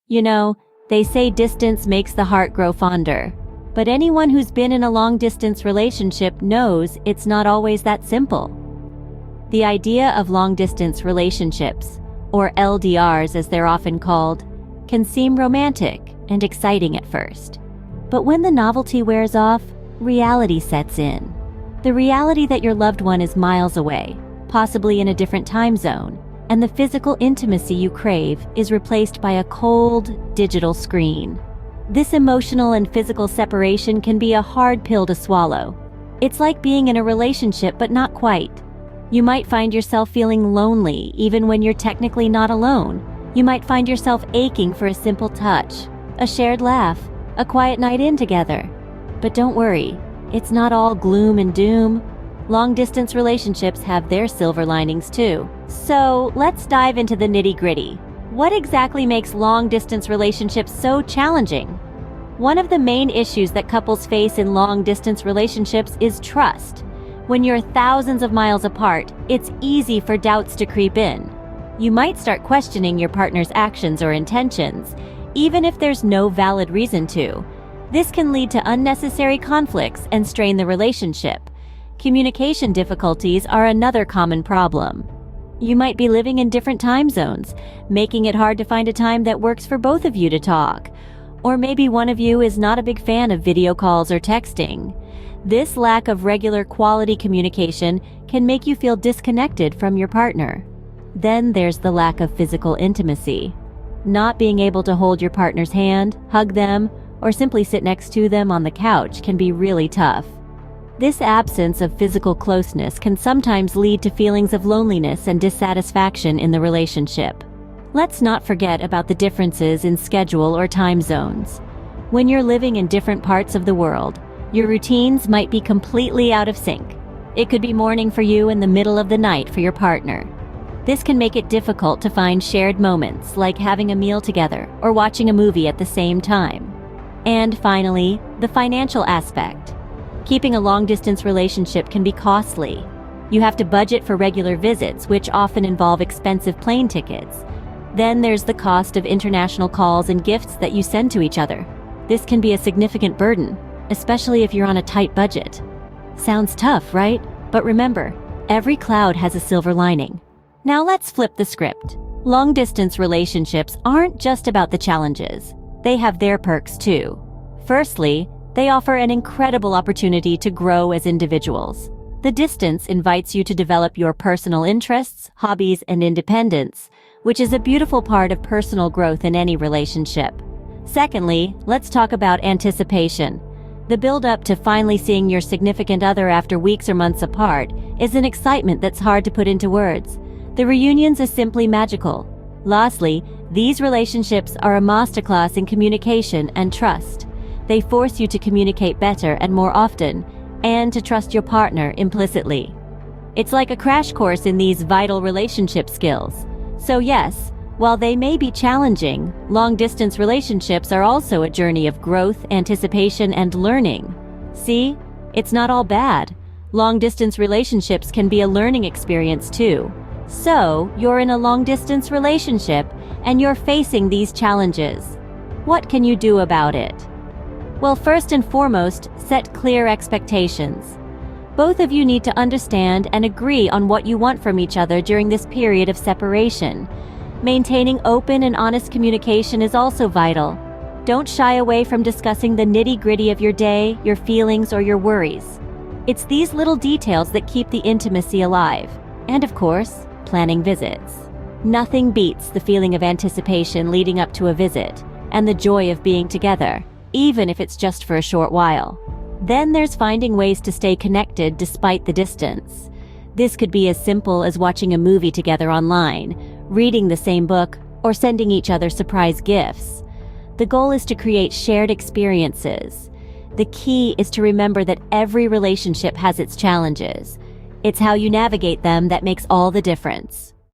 You know, they say distance makes the heart grow fonder. But anyone who's been in a long-distance relationship knows it's not always that simple. The idea of long-distance relationships, or LDRs as they're often called, can seem romantic and exciting at first. But when the novelty wears off, reality sets in. The reality that your loved one is miles away, possibly in a different time zone, and the physical intimacy you crave is replaced by a cold, digital screen. This emotional and physical separation can be a hard pill to swallow. It's like being in a relationship but not quite. You might find yourself feeling lonely even when you're technically not alone. You might find yourself aching for a simple touch, a shared laugh, a quiet night in together. But don't worry, it's not all gloom and doom. Long-distance relationships have their silver linings too. So let's dive into the nitty-gritty. What exactly makes long-distance relationships so challenging? One of the main issues that couples face in long-distance relationships is trust. When you're thousands of miles apart, it's easy for doubts to creep in. You might start questioning your partner's actions or intentions, even if there's no valid reason to. This can lead to unnecessary conflicts and strain the relationship. Communication difficulties are another common problem. You might be living in different time zones, making it hard to find a time that works for both of you to talk. Or maybe one of you is not a big fan of video calls or texting. This lack of regular quality communication can make you feel disconnected from your partner. Then there's the lack of physical intimacy. Not being able to hold your partner's hand, hug them, or simply sit next to them on the couch can be really tough. This absence of physical closeness can sometimes lead to feelings of loneliness and dissatisfaction in the relationship. Let's not forget about the differences in schedule or time zones. When you're living in different parts of the world, your routines might be completely out of sync. It could be morning for you and the middle of the night for your partner. This can make it difficult to find shared moments like having a meal together or watching a movie at the same time. And finally, the financial aspect. Keeping a long-distance relationship can be costly. You have to budget for regular visits, which often involve expensive plane tickets. Then there's the cost of international calls and gifts that you send to each other. This can be a significant burden, especially if you're on a tight budget. Sounds tough, right? But remember, every cloud has a silver lining. Now let's flip the script. Long-distance relationships aren't just about the challenges. They have their perks too. Firstly, they offer an incredible opportunity to grow as individuals. The distance invites you to develop your personal interests, hobbies, and independence, which is a beautiful part of personal growth in any relationship. Secondly, let's talk about anticipation. The build-up to finally seeing your significant other after weeks or months apart is an excitement that's hard to put into words. The reunions are simply magical. Lastly, these relationships are a masterclass in communication and trust. They force you to communicate better and more often, and to trust your partner implicitly. It's like a crash course in these vital relationship skills. So yes, while they may be challenging, long-distance relationships are also a journey of growth, anticipation, and learning. See, it's not all bad. Long-distance relationships can be a learning experience too. So, you're in a long-distance relationship, and you're facing these challenges. What can you do about it? Well, first and foremost, set clear expectations. Both of you need to understand and agree on what you want from each other during this period of separation. Maintaining open and honest communication is also vital. Don't shy away from discussing the nitty-gritty of your day, your feelings, or your worries. It's these little details that keep the intimacy alive. And of course, planning visits. Nothing beats the feeling of anticipation leading up to a visit, and the joy of being together, even if it's just for a short while. Then there's finding ways to stay connected despite the distance. This could be as simple as watching a movie together online, reading the same book, or sending each other surprise gifts. The goal is to create shared experiences. The key is to remember that every relationship has its challenges. It's how you navigate them that makes all the difference.